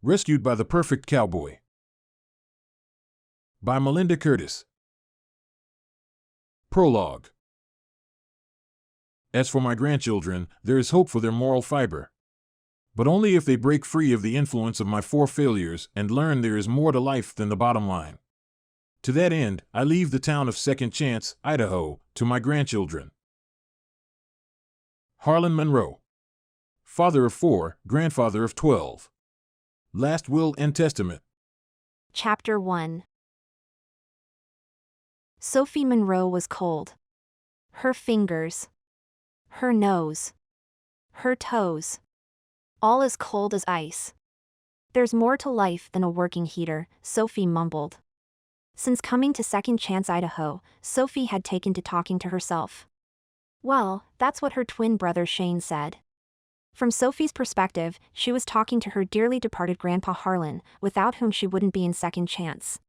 Rescued by the Perfect Cowboy. By Melinda Curtis. Prologue. As for my grandchildren, there is hope for their moral fiber. But only if they break free of the influence of my 4 failures and learn there is more to life than the bottom line. To that end, I leave the town of Second Chance, Idaho, to my grandchildren. Harlequin Monroe. Father of 4, grandfather of 12. Last Will and Testament. Chapter 1. Sophie Monroe was cold. Her fingers. Her nose. Her toes. All as cold as ice. There's more to life than a working heater, Sophie mumbled. Since coming to Second Chance, Idaho, Sophie had taken to talking to herself. Well, that's what her twin brother Shane said. From Sophie's perspective, she was talking to her dearly departed grandpa Harlan, without whom she wouldn't be in Second Chance.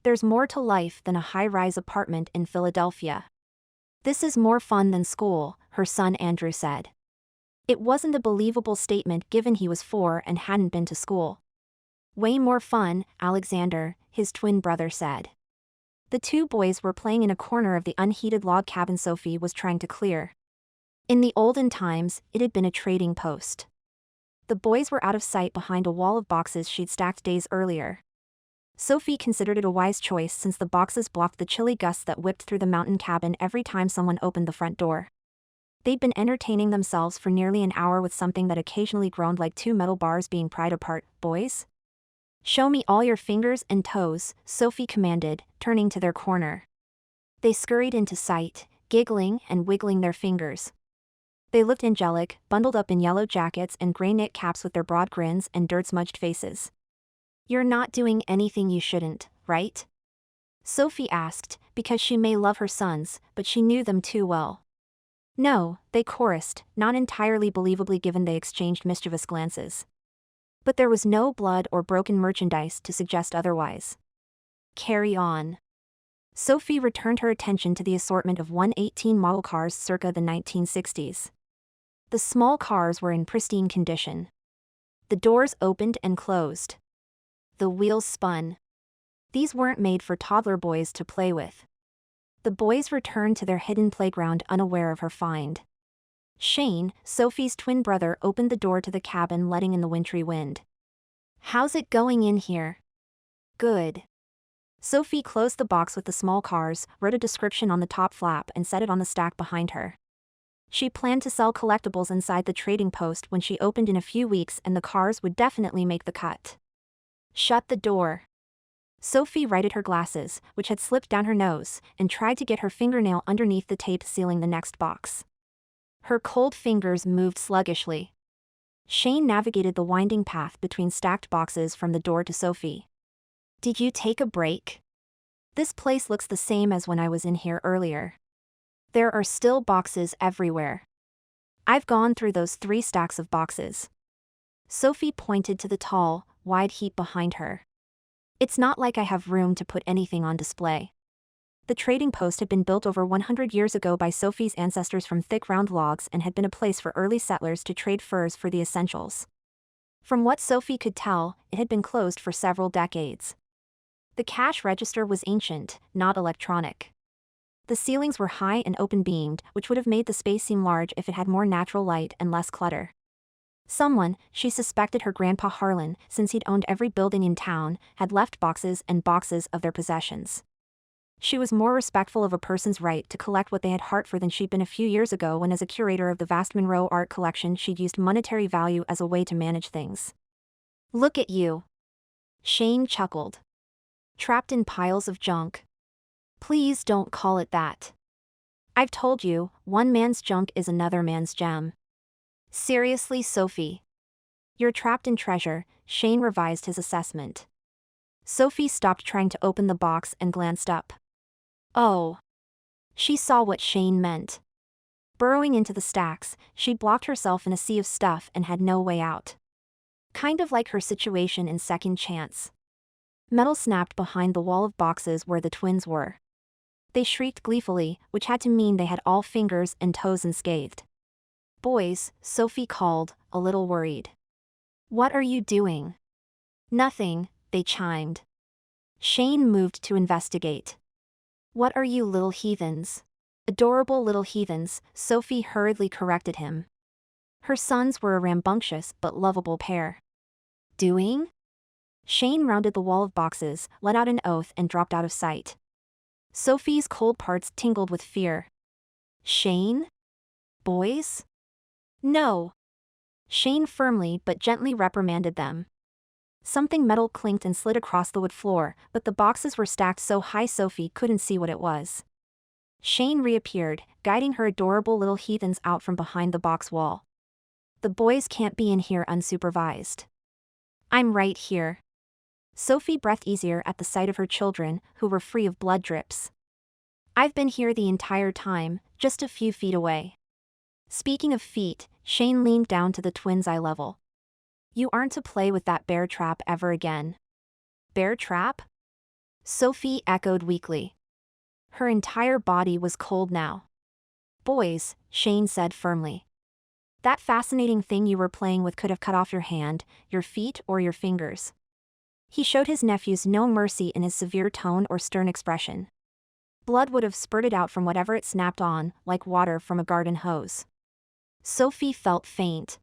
There's more to life than a high-rise apartment in Philadelphia. This is more fun than school, her son Andrew said. It wasn't a believable statement given he was 4 and hadn't been to school. Way more fun, Alexander, his twin brother said. The 2 boys were playing in a corner of the unheated log cabin Sophie was trying to clear. In the olden times, it had been a trading post. The boys were out of sight behind a wall of boxes she'd stacked days earlier. Sophie considered it a wise choice since the boxes blocked the chilly gusts that whipped through the mountain cabin every time someone opened the front door. They'd been entertaining themselves for nearly an hour with something that occasionally groaned like 2 metal bars being pried apart. Boys? Show me all your fingers and toes, Sophie commanded, turning to their corner. They scurried into sight, giggling and wiggling their fingers. They looked angelic, bundled up in yellow jackets and gray knit caps with their broad grins and dirt-smudged faces. You're not doing anything you shouldn't, right? Sophie asked, because she may love her sons, but she knew them too well. No, they chorused, not entirely believably given they exchanged mischievous glances. But there was no blood or broken merchandise to suggest otherwise. Carry on. Sophie returned her attention to the assortment of 118 model cars circa the 1960s. The small cars were in pristine condition. The doors opened and closed. The wheels spun. These weren't made for toddler boys to play with. The boys returned to their hidden playground unaware of her find. Shane, Sophie's twin brother, opened the door to the cabin, letting in the wintry wind. How's it going in here? Good. Sophie closed the box with the small cars, wrote a description on the top flap and set it on the stack behind her. She planned to sell collectibles inside the trading post when she opened in a few weeks, and the cars would definitely make the cut. Shut the door. Sophie righted her glasses, which had slipped down her nose, and tried to get her fingernail underneath the tape sealing the next box. Her cold fingers moved sluggishly. Shane navigated the winding path between stacked boxes from the door to Sophie. Did you take a break? This place looks the same as when I was in here earlier. There are still boxes everywhere. I've gone through those 3 stacks of boxes. Sophie pointed to the tall, wide heap behind her. It's not like I have room to put anything on display. The trading post had been built over 100 years ago by Sophie's ancestors from thick round logs and had been a place for early settlers to trade furs for the essentials. From what Sophie could tell, it had been closed for several decades. The cash register was ancient, not electronic. The ceilings were high and open-beamed, which would have made the space seem large if it had more natural light and less clutter. Someone, she suspected her grandpa Harlan, since he'd owned every building in town, had left boxes and boxes of their possessions. She was more respectful of a person's right to collect what they had heart for than she'd been a few years ago when, as a curator of the vast Monroe art collection, she'd used monetary value as a way to manage things. Look at you. Shane chuckled. Trapped in piles of junk. Please don't call it that. I've told you, one man's junk is another man's gem. Seriously, Sophie. You're trapped in treasure, Shane revised his assessment. Sophie stopped trying to open the box and glanced up. Oh. She saw what Shane meant. Burrowing into the stacks, she'd blocked herself in a sea of stuff and had no way out. Kind of like her situation in Second Chance. Metal snapped behind the wall of boxes where the twins were. They shrieked gleefully, which had to mean they had all fingers and toes unscathed. Boys, Sophie called, a little worried. What are you doing? Nothing, they chimed. Shane moved to investigate. What are you little heathens? Adorable little heathens, Sophie hurriedly corrected him. Her sons were a rambunctious but lovable pair. Doing? Shane rounded the wall of boxes, let out an oath and dropped out of sight. Sophie's cold parts tingled with fear. Shane? Boys? No. Shane firmly but gently reprimanded them. Something metal clinked and slid across the wood floor, but the boxes were stacked so high Sophie couldn't see what it was. Shane reappeared, guiding her adorable little heathens out from behind the box wall. The boys can't be in here unsupervised. I'm right here. Sophie breathed easier at the sight of her children, who were free of blood drips. I've been here the entire time, just a few feet away. Speaking of feet, Shane leaned down to the twins' eye level. You aren't to play with that bear trap ever again. Bear trap? Sophie echoed weakly. Her entire body was cold now. Boys, Shane said firmly. That fascinating thing you were playing with could have cut off your hand, your feet, or your fingers. He showed his nephews no mercy in his severe tone or stern expression. Blood would have spurted out from whatever it snapped on, like water from a garden hose. Sophie felt faint.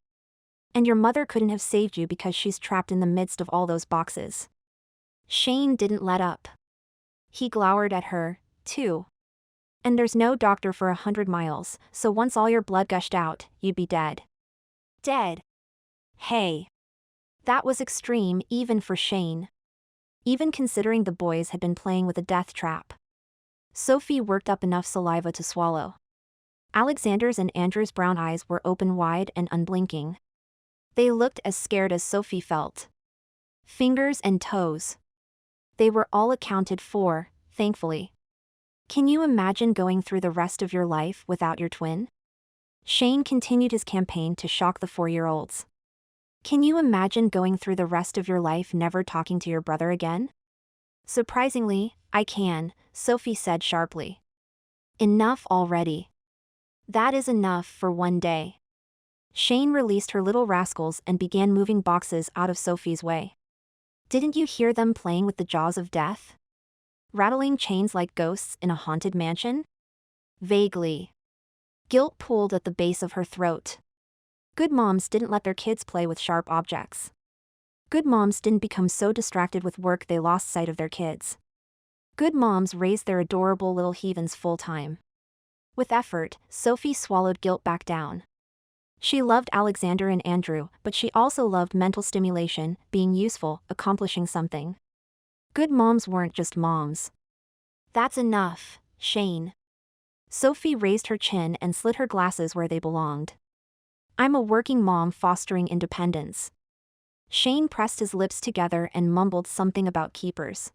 And your mother couldn't have saved you because she's trapped in the midst of all those boxes. Shane didn't let up. He glowered at her, too. And there's no doctor for 100 miles, so once all your blood gushed out, you'd be dead. Dead. Hey. That was extreme even for Shane. Even considering the boys had been playing with a death trap. Sophie worked up enough saliva to swallow. Alexander's and Andrew's brown eyes were open wide and unblinking. They looked as scared as Sophie felt. Fingers and toes. They were all accounted for, thankfully. Can you imagine going through the rest of your life without your twin? Shane continued his campaign to shock the 4-year-olds. Can you imagine going through the rest of your life never talking to your brother again? Surprisingly, I can, Sophie said sharply. Enough already. That is enough for one day. Shane released her little rascals and began moving boxes out of Sophie's way. Didn't you hear them playing with the jaws of death? Rattling chains like ghosts in a haunted mansion? Vaguely. Guilt pulled at the base of her throat. Good moms didn't let their kids play with sharp objects. Good moms didn't become so distracted with work they lost sight of their kids. Good moms raised their adorable little heathens full-time. With effort, Sophie swallowed guilt back down. She loved Alexander and Andrew, but she also loved mental stimulation, being useful, accomplishing something. Good moms weren't just moms. That's enough, Shane. Sophie raised her chin and slid her glasses where they belonged. I'm a working mom fostering independence. Shane pressed his lips together and mumbled something about keepers.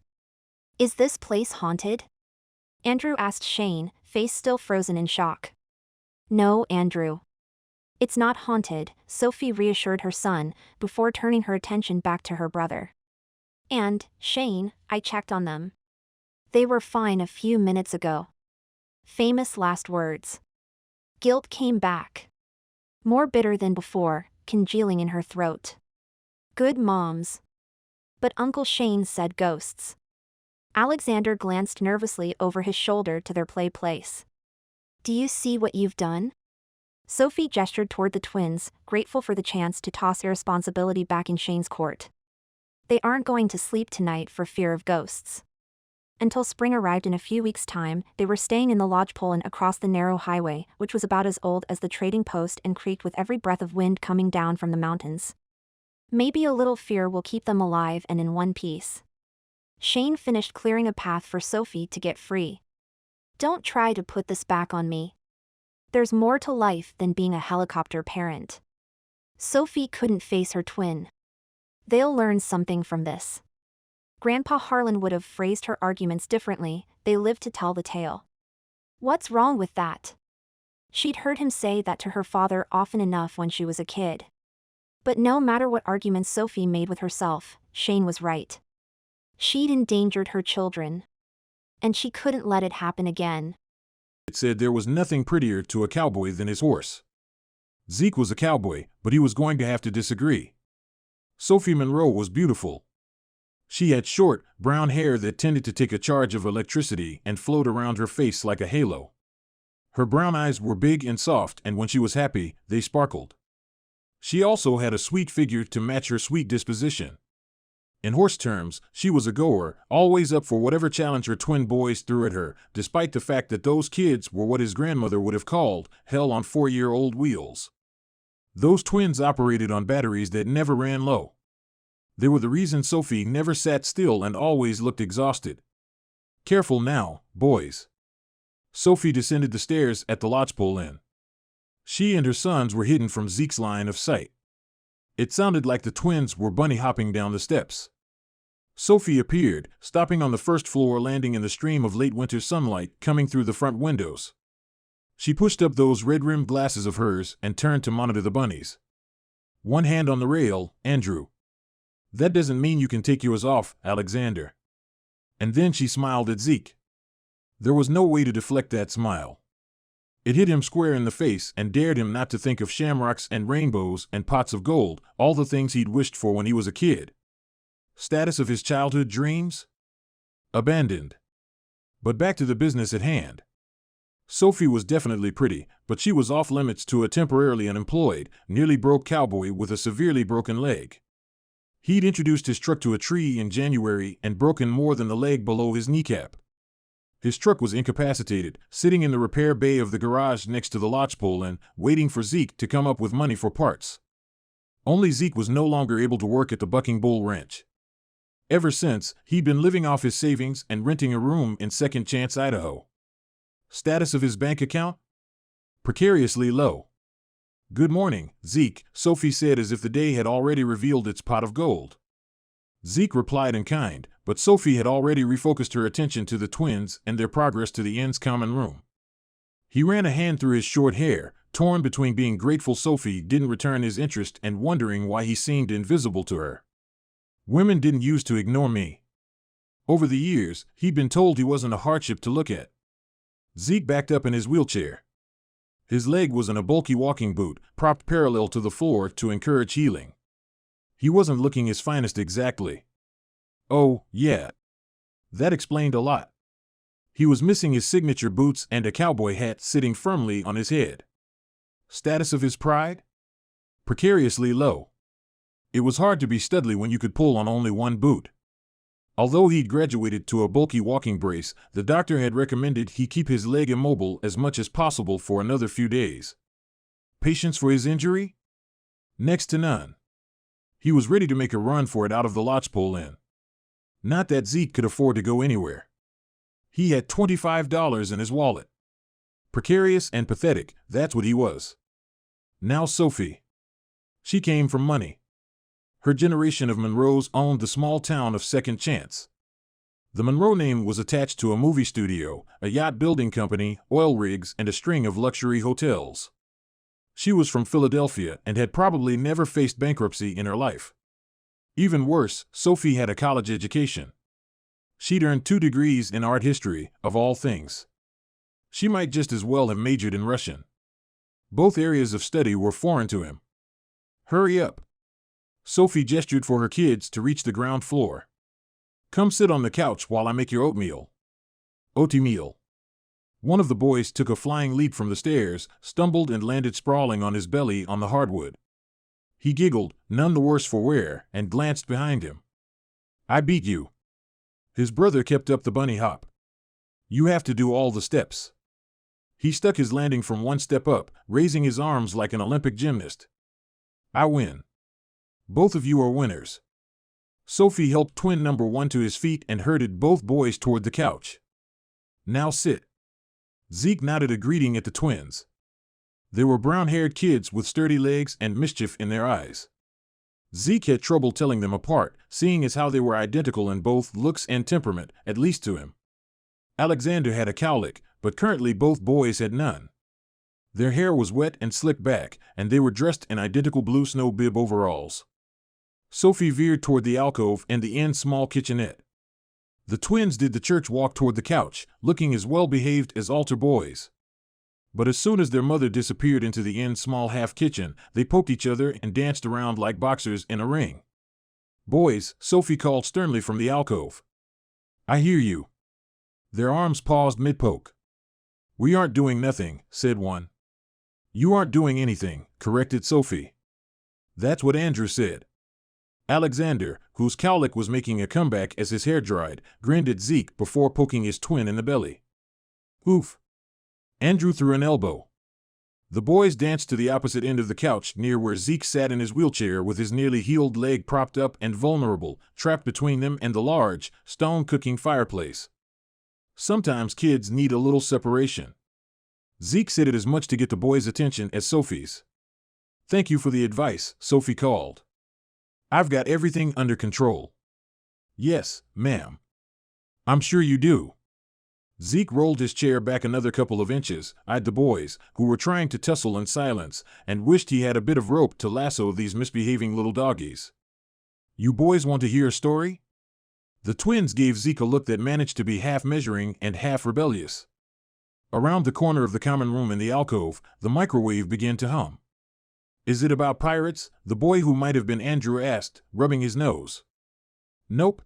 Is this place haunted? Andrew asked Shane, face still frozen in shock. No, Andrew. It's not haunted, Sophie reassured her son, before turning her attention back to her brother. And, Shane, I checked on them. They were fine a few minutes ago. Famous last words. Guilt came back. More bitter than before, congealing in her throat. Good moms. But Uncle Shane said ghosts. Alexander glanced nervously over his shoulder to their play place. Do you see what you've done? Sophie gestured toward the twins, grateful for the chance to toss irresponsibility back in Shane's court. They aren't going to sleep tonight for fear of ghosts. Until spring arrived in a few weeks' time, they were staying in the lodgepole and across the narrow highway, which was about as old as the trading post and creaked with every breath of wind coming down from the mountains. Maybe a little fear will keep them alive and in one piece. Shane finished clearing a path for Sophie to get free. Don't try to put this back on me. There's more to life than being a helicopter parent. Sophie couldn't face her twin. They'll learn something from this. Grandpa Harlan would have phrased her arguments differently, they lived to tell the tale. What's wrong with that? She'd heard him say that to her father often enough when she was a kid. But no matter what arguments Sophie made with herself, Shane was right. She'd endangered her children. And she couldn't let it happen again. It said there was nothing prettier to a cowboy than his horse. Zeke was a cowboy, but he was going to have to disagree. Sophie Monroe was beautiful, She had short, brown hair that tended to take a charge of electricity and float around her face like a halo. Her brown eyes were big and soft, and when she was happy, they sparkled. She also had a sweet figure to match her sweet disposition. In horse terms, she was a goer, always up for whatever challenge her twin boys threw at her, despite the fact that those kids were what his grandmother would have called hell on 4-year-old wheels. Those twins operated on batteries that never ran low. They were the reason Sophie never sat still and always looked exhausted. Careful now, boys. Sophie descended the stairs at the lodgepole inn. She and her sons were hidden from Zeke's line of sight. It sounded like the twins were bunny hopping down the steps. Sophie appeared, stopping on the first floor, landing in the stream of late winter sunlight coming through the front windows. She pushed up those red-rimmed glasses of hers and turned to monitor the bunnies. One hand on the rail, Andrew. That doesn't mean you can take yours off, Alexander. And then she smiled at Zeke. There was no way to deflect that smile. It hit him square in the face and dared him not to think of shamrocks and rainbows and pots of gold, all the things he'd wished for when he was a kid. Status of his childhood dreams? Abandoned. But back to the business at hand. Sophie was definitely pretty, but she was off limits to a temporarily unemployed, nearly broke cowboy with a severely broken leg. He'd introduced his truck to a tree in January and broken more than the leg below his kneecap. His truck was incapacitated, sitting in the repair bay of the garage next to the lodgepole inn, waiting for Zeke to come up with money for parts. Only Zeke was no longer able to work at the Bucking Bull Ranch. Ever since, he'd been living off his savings and renting a room in Second Chance, Idaho. Status of his bank account? Precariously low. Good morning, Zeke, Sophie said as if the day had already revealed its pot of gold. Zeke replied in kind, but Sophie had already refocused her attention to the twins and their progress to the inn's common room. He ran a hand through his short hair, torn between being grateful Sophie didn't return his interest and wondering why he seemed invisible to her. Women didn't used to ignore me. Over the years, he'd been told he wasn't a hardship to look at. Zeke backed up in his wheelchair. His leg was in a bulky walking boot, propped parallel to the floor to encourage healing. He wasn't looking his finest exactly. Oh, yeah. That explained a lot. He was missing his signature boots and a cowboy hat sitting firmly on his head. Status of his pride? Precariously low. It was hard to be studly when you could pull on only one boot. Although he'd graduated to a bulky walking brace, the doctor had recommended he keep his leg immobile as much as possible for another few days. Patience for his injury? Next to none. He was ready to make a run for it out of the lodgepole inn. Not that Zeke could afford to go anywhere. He had $25 in his wallet. Precarious and pathetic, that's what he was. Now Sophie. She came from money. Her generation of Monroes owned the small town of Second Chance. The Monroe name was attached to a movie studio, a yacht building company, oil rigs, and a string of luxury hotels. She was from Philadelphia and had probably never faced bankruptcy in her life. Even worse, Sophie had a college education. She'd earned 2 degrees in art history, of all things. She might just as well have majored in Russian. Both areas of study were foreign to him. Hurry up. Sophie gestured for her kids to reach the ground floor. Come sit on the couch while I make your oatmeal. Oatmeal. One of the boys took a flying leap from the stairs, stumbled and landed sprawling on his belly on the hardwood. He giggled, none the worse for wear, and glanced behind him. I beat you. His brother kept up the bunny hop. You have to do all the steps. He stuck his landing from one step up, raising his arms like an Olympic gymnast. I win. Both of you are winners. Sophie helped twin number 1 to his feet and herded both boys toward the couch. Now sit. Zeke nodded a greeting at the twins. They were brown-haired kids with sturdy legs and mischief in their eyes. Zeke had trouble telling them apart, seeing as how they were identical in both looks and temperament, at least to him. Alexander had a cowlick, but currently both boys had none. Their hair was wet and slicked back, and they were dressed in identical blue snow bib overalls. Sophie veered toward the alcove and the inn's small kitchenette. The twins did the church walk toward the couch, looking as well-behaved as altar boys. But as soon as their mother disappeared into the inn's small half-kitchen, they poked each other and danced around like boxers in a ring. Boys, Sophie called sternly from the alcove. I hear you. Their arms paused mid-poke. We aren't doing nothing, said one. You aren't doing anything, corrected Sophie. That's what Andrew said. Alexander, whose cowlick was making a comeback as his hair dried, grinned at Zeke before poking his twin in the belly. Oof. Andrew threw an elbow. The boys danced to the opposite end of the couch near where Zeke sat in his wheelchair with his nearly healed leg propped up and vulnerable, trapped between them and the large, stone-cooking fireplace. Sometimes kids need a little separation. Zeke said it as much to get the boys' attention as Sophie's. Thank you for the advice, Sophie called. I've got everything under control. Yes, ma'am. I'm sure you do. Zeke rolled his chair back another couple of inches, eyed the boys, who were trying to tussle in silence, and wished he had a bit of rope to lasso these misbehaving little doggies. You boys want to hear a story? The twins gave Zeke a look that managed to be half measuring and half rebellious. Around the corner of the common room in the alcove, the microwave began to hum. Is it about pirates? The boy who might have been Andrew asked, rubbing his nose. Nope.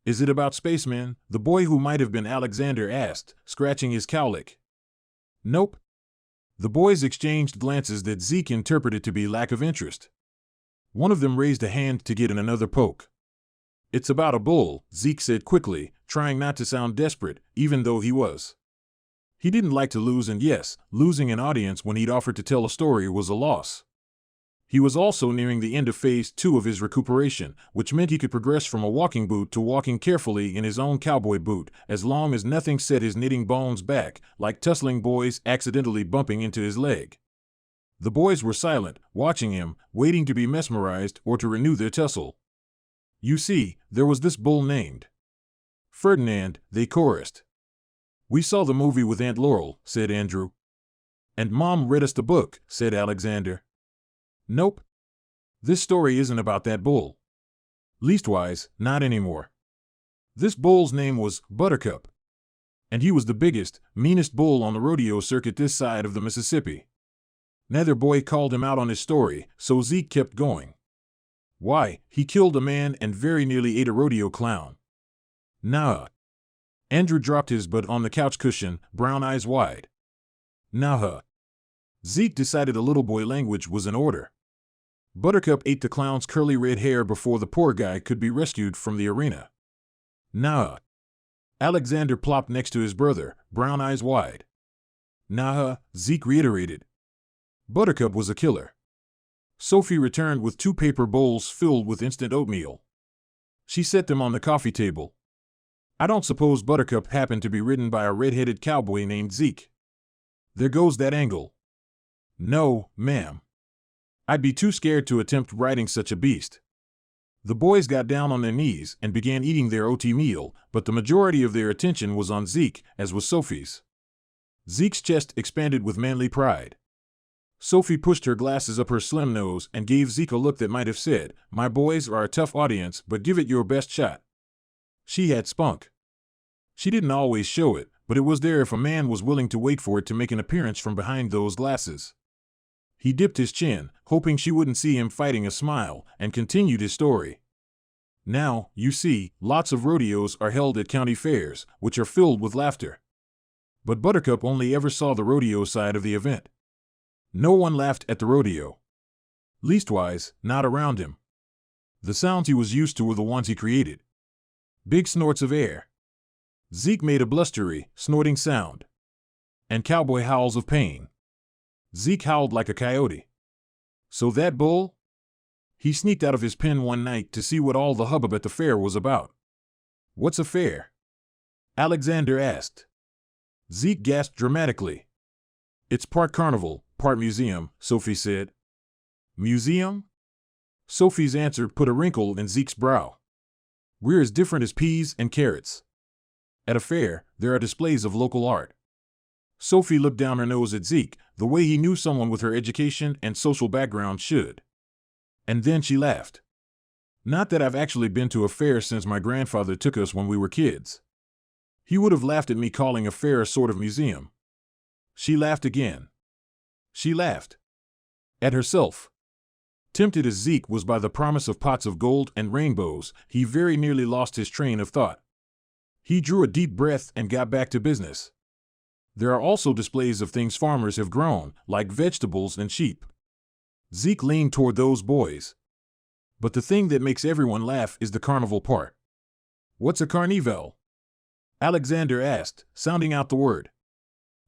Is it about spacemen? The boy who might have been Alexander asked, scratching his cowlick. Nope. The boys exchanged glances that Zeke interpreted to be lack of interest. One of them raised a hand to get in another poke. It's about a bull, Zeke said quickly, trying not to sound desperate, even though he was. He didn't like to lose, and yes, losing an audience when he'd offered to tell a story was a loss. He was also nearing the end of phase 2 of his recuperation, which meant he could progress from a walking boot to walking carefully in his own cowboy boot, as long as nothing set his knitting bones back, like tussling boys accidentally bumping into his leg. The boys were silent, watching him, waiting to be mesmerized or to renew their tussle. You see, there was this bull named Ferdinand, they chorused. We saw the movie with Aunt Laurel, said Andrew. And Mom read us the book, said Alexander. Nope. This story isn't about that bull. Leastwise, not anymore. This bull's name was Buttercup. And he was the biggest, meanest bull on the rodeo circuit this side of the Mississippi. Neither boy called him out on his story, so Zeke kept going. Why, he killed a man and very nearly ate a rodeo clown. Nah. Andrew dropped his butt on the couch cushion, brown eyes wide. Nah. Zeke decided a little boy language was in order. Buttercup ate the clown's curly red hair before the poor guy could be rescued from the arena. Nah. Alexander plopped next to his brother, brown eyes wide. Nah, Zeke reiterated. Buttercup was a killer. Sophie returned with 2 paper bowls filled with instant oatmeal. She set them on the coffee table. I don't suppose Buttercup happened to be ridden by a red-headed cowboy named Zeke. There goes that angle. No, ma'am. I'd be too scared to attempt riding such a beast. The boys got down on their knees and began eating their oaty meal, but the majority of their attention was on Zeke, as was Sophie's. Zeke's chest expanded with manly pride. Sophie pushed her glasses up her slim nose and gave Zeke a look that might have said, My boys are a tough audience, but give it your best shot. She had spunk. She didn't always show it, but it was there if a man was willing to wait for it to make an appearance from behind those glasses. He dipped his chin, hoping she wouldn't see him fighting a smile, and continued his story. Now, you see, lots of rodeos are held at county fairs, which are filled with laughter. But Buttercup only ever saw the rodeo side of the event. No one laughed at the rodeo. Leastwise, not around him. The sounds he was used to were the ones he created. Big snorts of air. Zeke made a blustery, snorting sound. And cowboy howls of pain. Zeke howled like a coyote. So that bull? He sneaked out of his pen one night to see what all the hubbub at the fair was about. What's a fair? Alexander asked. Zeke gasped dramatically. It's part carnival, part museum, Sophie said. Museum? Sophie's answer put a wrinkle in Zeke's brow. We're as different as peas and carrots. At a fair, there are displays of local art. Sophie looked down her nose at Zeke, the way he knew someone with her education and social background should. And then she laughed. Not that I've actually been to a fair since my grandfather took us when we were kids. He would have laughed at me calling a fair a sort of museum. She laughed again. She laughed. At herself. Tempted as Zeke was by the promise of pots of gold and rainbows, he very nearly lost his train of thought. He drew a deep breath and got back to business. There are also displays of things farmers have grown, like vegetables and sheep. Zeke leaned toward those boys. But the thing that makes everyone laugh is the carnival part. What's a carnival? Alexander asked, sounding out the word.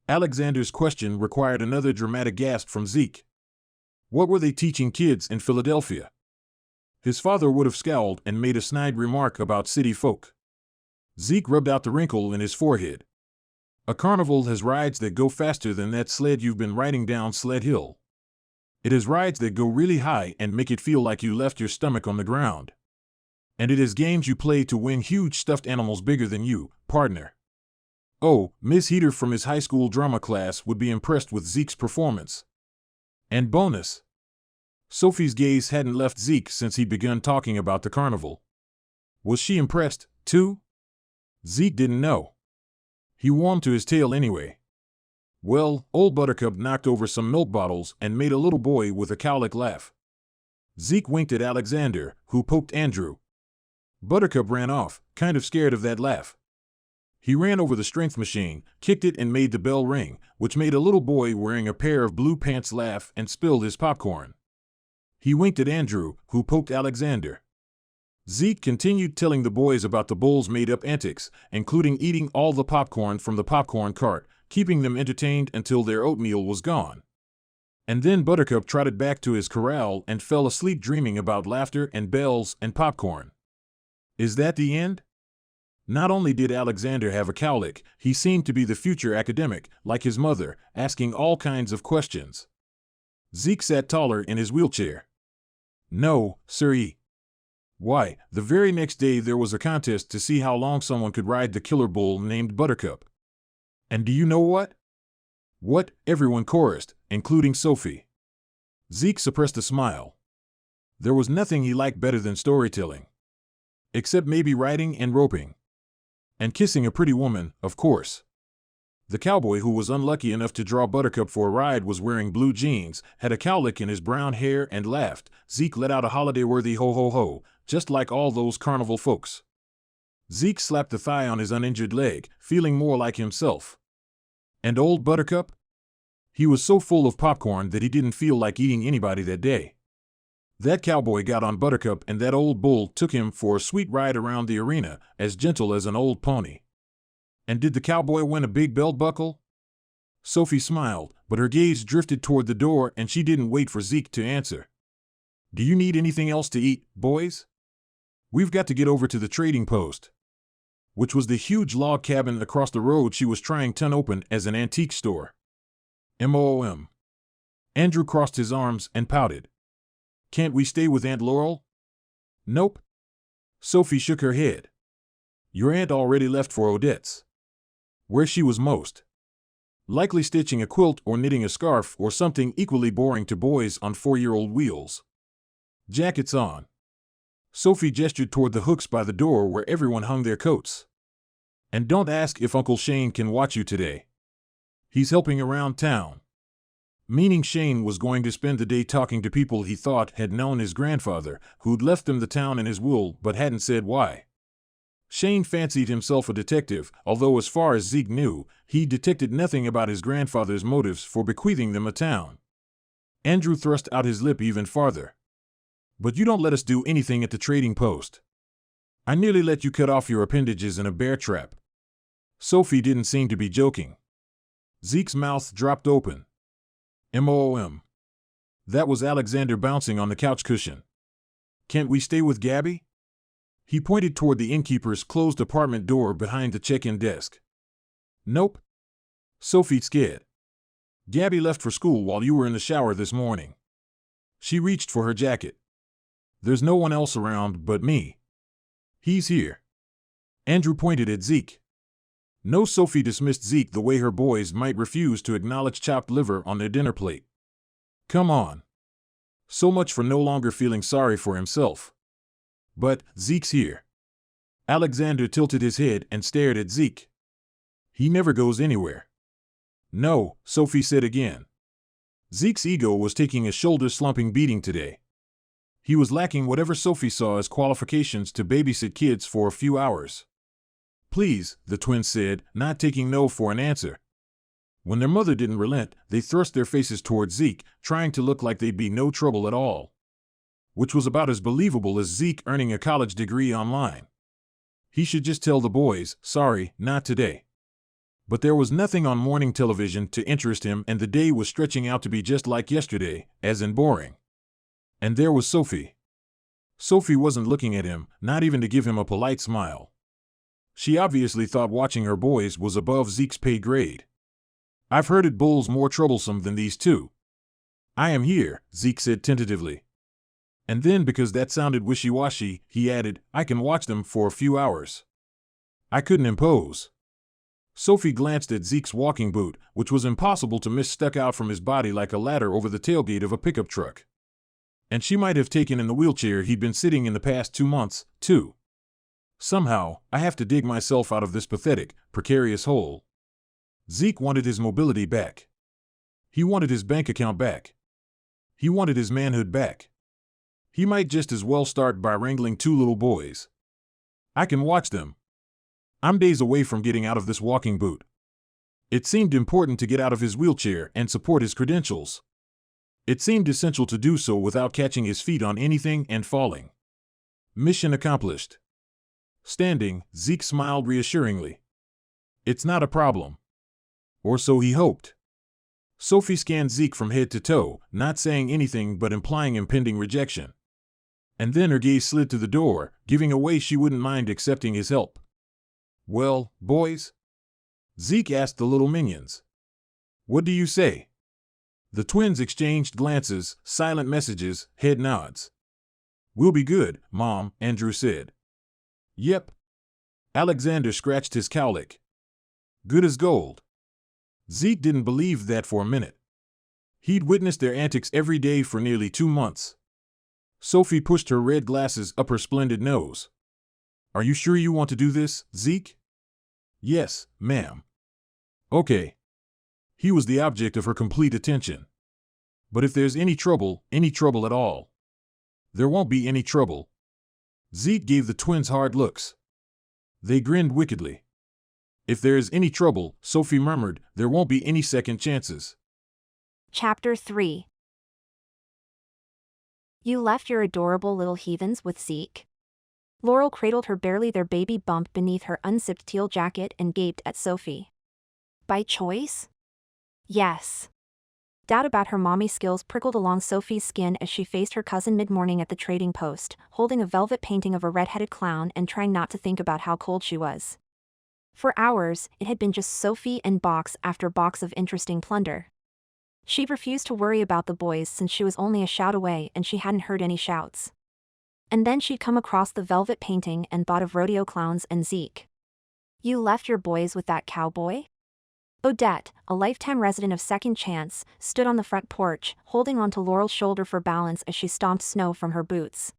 Alexander's question required another dramatic gasp from Zeke. What were they teaching kids in Philadelphia? His father would have scowled and made a snide remark about city folk. Zeke rubbed out the wrinkle in his forehead. A carnival has rides that go faster than that sled you've been riding down Sled Hill. It has rides that go really high and make it feel like you left your stomach on the ground. And it has games you play to win huge stuffed animals bigger than you, partner. Oh, Miss Heater from his high school drama class would be impressed with Zeke's performance. And bonus. Sophie's gaze hadn't left Zeke since he'd begun talking about the carnival. Was she impressed, too? Zeke didn't know. He warmed to his tale anyway. Well, old Buttercup knocked over some milk bottles and made a little boy with a cowlick laugh. Zeke winked at Alexander, who poked Andrew. Buttercup ran off, kind of scared of that laugh. He ran over the strength machine, kicked it and made the bell ring, which made a little boy wearing a pair of blue pants laugh and spilled his popcorn. He winked at Andrew, who poked Alexander. Zeke continued telling the boys about the bull's made-up antics, including eating all the popcorn from the popcorn cart, keeping them entertained until their oatmeal was gone. And then Buttercup trotted back to his corral and fell asleep dreaming about laughter and bells and popcorn. Is that the end? Not only did Alexander have a cowlick, he seemed to be the future academic, like his mother, asking all kinds of questions. Zeke sat taller in his wheelchair. No, sirree. Why, the very next day there was a contest to see how long someone could ride the killer bull named Buttercup. And do you know what? What? Everyone chorused, including Sophie. Zeke suppressed a smile. There was nothing he liked better than storytelling. Except maybe riding and roping. And kissing a pretty woman, of course. The cowboy who was unlucky enough to draw Buttercup for a ride was wearing blue jeans, had a cowlick in his brown hair and laughed. Zeke let out a holiday-worthy ho-ho-ho, just like all those carnival folks. Zeke slapped the thigh on his uninjured leg, feeling more like himself. And old Buttercup? He was so full of popcorn that he didn't feel like eating anybody that day. That cowboy got on Buttercup and that old bull took him for a sweet ride around the arena, as gentle as an old pony. And did the cowboy win a big belt buckle? Sophie smiled, but her gaze drifted toward the door and she didn't wait for Zeke to answer. Do you need anything else to eat, boys? We've got to get over to the trading post, which was the huge log cabin across the road she was trying to open as an antique store. M.O.M. Andrew crossed his arms and pouted. Can't we stay with Aunt Laurel? Nope. Sophie shook her head. Your aunt already left for Odette's, where she was most likely stitching a quilt or knitting a scarf or something equally boring to boys on 4-year-old wheels. Jackets on. Sophie gestured toward the hooks by the door where everyone hung their coats. And don't ask if Uncle Shane can watch you today. He's helping around town. Meaning Shane was going to spend the day talking to people he thought had known his grandfather, who'd left them the town in his will but hadn't said why. Shane fancied himself a detective, although as far as Zeke knew, he detected nothing about his grandfather's motives for bequeathing them a town. Andrew thrust out his lip even farther. But you don't let us do anything at the trading post. I nearly let you cut off your appendages in a bear trap. Sophie didn't seem to be joking. Zeke's mouth dropped open. M.O.M. That was Alexander bouncing on the couch cushion. Can't we stay with Gabby? He pointed toward the innkeeper's closed apartment door behind the check-in desk. Nope. Sophie scared. Gabby left for school while you were in the shower this morning. She reached for her jacket. There's no one else around but me. He's here. Andrew pointed at Zeke. No, Sophie dismissed Zeke the way her boys might refuse to acknowledge chopped liver on their dinner plate. Come on. So much for no longer feeling sorry for himself. But Zeke's here. Alexander tilted his head and stared at Zeke. He never goes anywhere. No, Sophie said again. Zeke's ego was taking a shoulder-slumping beating today. He was lacking whatever Sophie saw as qualifications to babysit kids for a few hours. Please, the twins said, not taking no for an answer. When their mother didn't relent, they thrust their faces toward Zeke, trying to look like they'd be no trouble at all. Which was about as believable as Zeke earning a college degree online. He should just tell the boys, sorry, not today. But there was nothing on morning television to interest him, and the day was stretching out to be just like yesterday, as in boring. And there was Sophie. Sophie wasn't looking at him, not even to give him a polite smile. She obviously thought watching her boys was above Zeke's pay grade. I've heard it bulls more troublesome than these two. I am here, Zeke said tentatively. And then, because that sounded wishy-washy, he added, I can watch them for a few hours. I couldn't impose. Sophie glanced at Zeke's walking boot, which was impossible to miss, stuck out from his body like a ladder over the tailgate of a pickup truck. And she might have taken in the wheelchair he'd been sitting in the past 2 months, too. Somehow, I have to dig myself out of this pathetic, precarious hole. Zeke wanted his mobility back. He wanted his bank account back. He wanted his manhood back. He might just as well start by wrangling 2 little boys. I can watch them. I'm days away from getting out of this walking boot. It seemed important to get out of his wheelchair and support his credentials. It seemed essential to do so without catching his feet on anything and falling. Mission accomplished. Standing, Zeke smiled reassuringly. It's not a problem. Or so he hoped. Sophie scanned Zeke from head to toe, not saying anything but implying impending rejection. And then her gaze slid to the door, giving away she wouldn't mind accepting his help. Well, boys? Zeke asked the little minions. What do you say? The twins exchanged glances, silent messages, head nods. We'll be good, Mom, Andrew said. Yep. Alexander scratched his cowlick. Good as gold. Zeke didn't believe that for a minute. He'd witnessed their antics every day for nearly 2 months. Sophie pushed her red glasses up her splendid nose. Are you sure you want to do this, Zeke? Yes, ma'am. Okay. He was the object of her complete attention. But if there's any trouble at all, there won't be any trouble. Zeke gave the twins hard looks. They grinned wickedly. If there is any trouble, Sophie murmured, there won't be any second chances. Chapter 3. You left your adorable little heathens with Zeke? Laurel cradled her barely their baby bump beneath her unzipped teal jacket and gaped at Sophie. By choice? Yes. Doubt about her mommy skills prickled along Sophie's skin as she faced her cousin mid-morning at the trading post, holding a velvet painting of a red-headed clown and trying not to think about how cold she was. For hours, it had been just Sophie and box after box of interesting plunder. She'd refused to worry about the boys since she was only a shout away and she hadn't heard any shouts. And then she'd come across the velvet painting and thought of rodeo clowns and Zeke. You left your boys with that cowboy? Odette, a lifetime resident of Second Chance, stood on the front porch, holding onto Laurel's shoulder for balance as she stomped snow from her boots.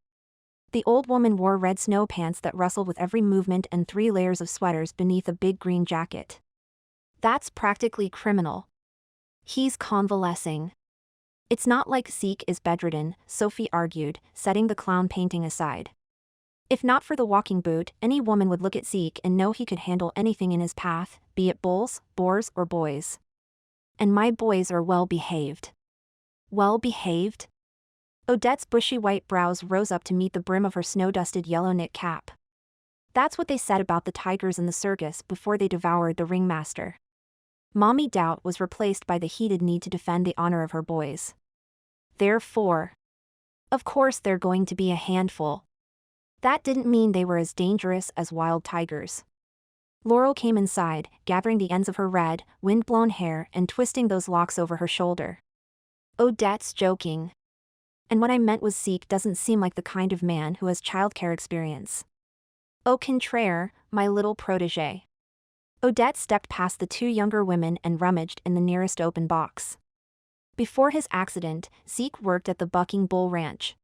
The old woman wore red snow pants that rustled with every movement and 3 layers of sweaters beneath a big green jacket. That's practically criminal. He's convalescing. It's not like Zeke is bedridden, Sophie argued, setting the clown painting aside. If not for the walking boot, any woman would look at Zeke and know he could handle anything in his path, be it bulls, boars, or boys. And my boys are well behaved. Well behaved? Odette's bushy white brows rose up to meet the brim of her snow-dusted yellow knit cap. That's what they said about the tigers in the circus before they devoured the ringmaster. Mommy doubt was replaced by the heated need to defend the honor of her boys. Therefore, of course they're going to be a handful. That didn't mean they were as dangerous as wild tigers. Laurel came inside, gathering the ends of her red, wind-blown hair and twisting those locks over her shoulder. Odette's joking. And what I meant was Zeke doesn't seem like the kind of man who has childcare experience. Au contraire, my little protégé. Odette stepped past the 2 younger women and rummaged in the nearest open box. Before his accident, Zeke worked at the Bucking Bull Ranch.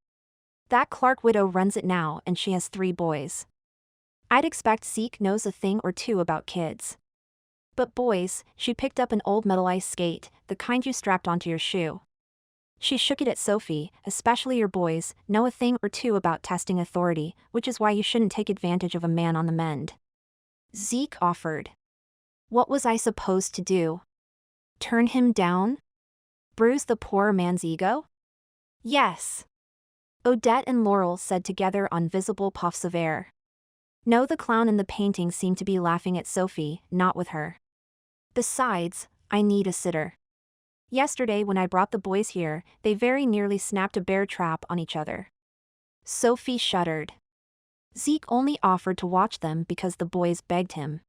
That Clark widow runs it now and she has 3 boys. I'd expect Zeke knows a thing or 2 about kids. But boys, she picked up an old metal ice skate, the kind you strapped onto your shoe. She shook it at Sophie. Especially your boys know a thing or two about testing authority, which is why you shouldn't take advantage of a man on the mend. Zeke offered. What was I supposed to do? Turn him down? Bruise the poor man's ego? Yes. Odette and Laurel said together on visible puffs of air. No, the clown in the painting seemed to be laughing at Sophie, not with her. Besides, I need a sitter. Yesterday when I brought the boys here, they very nearly snapped a bear trap on each other. Sophie shuddered. Zeke only offered to watch them because the boys begged him.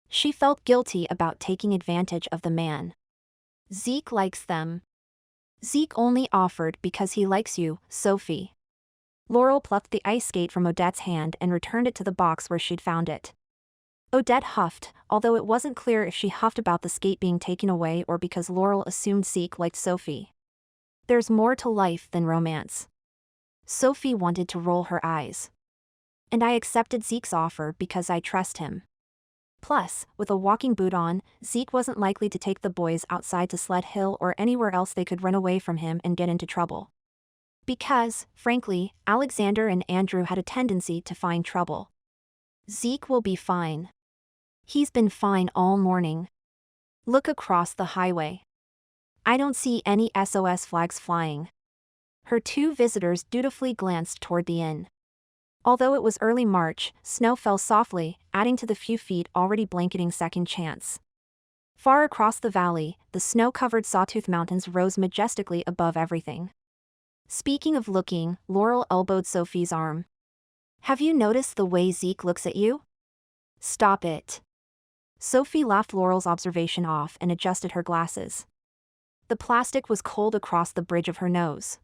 She felt guilty about taking advantage of the man. Zeke likes them. Zeke only offered because he likes you, Sophie. Laurel plucked the ice skate from Odette's hand and returned it to the box where she'd found it. Odette huffed, although it wasn't clear if she huffed about the skate being taken away or because Laurel assumed Zeke liked Sophie. There's more to life than romance. Sophie wanted to roll her eyes. And I accepted Zeke's offer because I trust him. Plus, with a walking boot on, Zeke wasn't likely to take the boys outside to Sled Hill or anywhere else they could run away from him and get into trouble. Because, frankly, Alexander and Andrew had a tendency to find trouble. Zeke will be fine. He's been fine all morning. Look across the highway. I don't see any SOS flags flying. Her two visitors dutifully glanced toward the inn. Although it was early March, snow fell softly, adding to the few feet already blanketing Second Chance. Far across the valley, the snow-covered Sawtooth Mountains rose majestically above everything. Speaking of looking, Laurel elbowed Sophie's arm. Have you noticed the way Zeke looks at you? Stop it. Sophie laughed Laurel's observation off and adjusted her glasses. The plastic was cold across the bridge of her nose.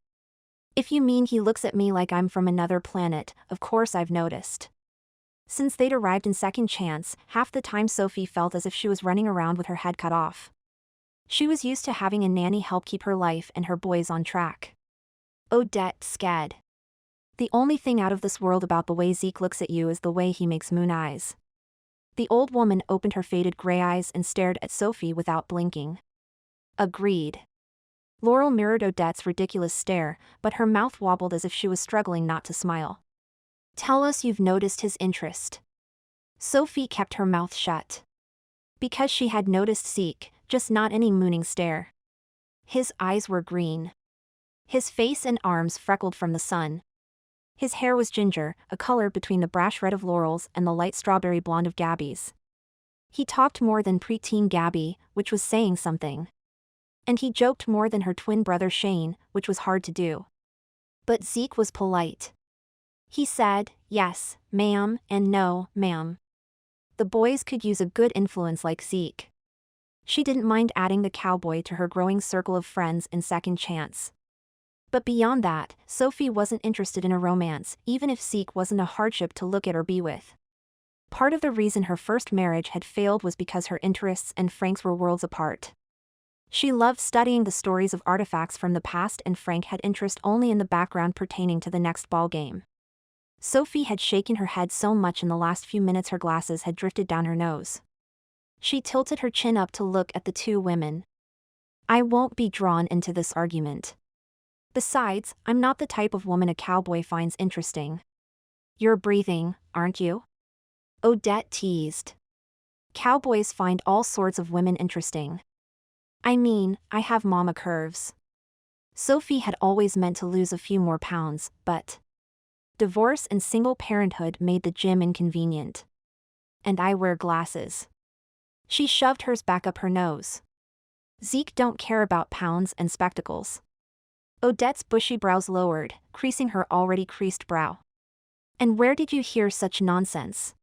If you mean he looks at me like I'm from another planet, of course I've noticed. Since they'd arrived in Second Chance, half the time Sophie felt as if she was running around with her head cut off. She was used to having a nanny help keep her life and her boys on track. Odette scad. The only thing out of this world about the way Zeke looks at you is the way he makes moon eyes. The old woman opened her faded gray eyes and stared at Sophie without blinking. Agreed. Laurel mirrored Odette's ridiculous stare, but her mouth wobbled as if she was struggling not to smile. Tell us you've noticed his interest. Sophie kept her mouth shut. Because she had noticed Zeke, just not any mooning stare. His eyes were green. His face and arms freckled from the sun. His hair was ginger, a color between the brash red of Laurel's and the light strawberry blonde of Gabby's. He talked more than preteen Gabby, which was saying something. And he joked more than her twin brother Shane, which was hard to do. But Zeke was polite. He said, yes, ma'am, and no, ma'am. The boys could use a good influence like Zeke. She didn't mind adding the cowboy to her growing circle of friends in Second Chance. But beyond that, Sophie wasn't interested in a romance, even if Zeke wasn't a hardship to look at or be with. Part of the reason her first marriage had failed was because her interests and Frank's were worlds apart. She loved studying the stories of artifacts from the past and Frank had interest only in the background pertaining to the next ball game. Sophie had shaken her head so much in the last few minutes her glasses had drifted down her nose. She tilted her chin up to look at the two women. I won't be drawn into this argument. Besides, I'm not the type of woman a cowboy finds interesting. You're breathing, aren't you? Odette teased. Cowboys find all sorts of women interesting. I mean, I have mama curves. Sophie had always meant to lose a few more pounds, but divorce and single parenthood made the gym inconvenient. And I wear glasses. She shoved hers back up her nose. Zeke don't care about pounds and spectacles. Odette's bushy brows lowered, creasing her already creased brow. And where did you hear such nonsense?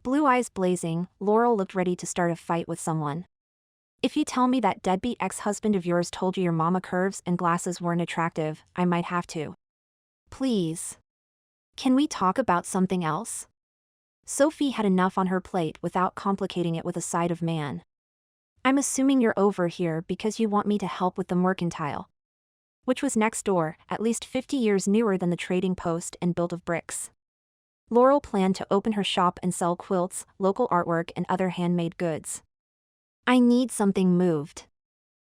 Blue eyes blazing, Laurel looked ready to start a fight with someone. If you tell me that deadbeat ex-husband of yours told you your mama curves and glasses weren't attractive, I might have to. Please. Can we talk about something else? Sophie had enough on her plate without complicating it with a side of man. I'm assuming you're over here because you want me to help with the mercantile. Which was next door, at least 50 years newer than the trading post and built of bricks. Laurel planned to open her shop and sell quilts, local artwork and other handmade goods. I need something moved.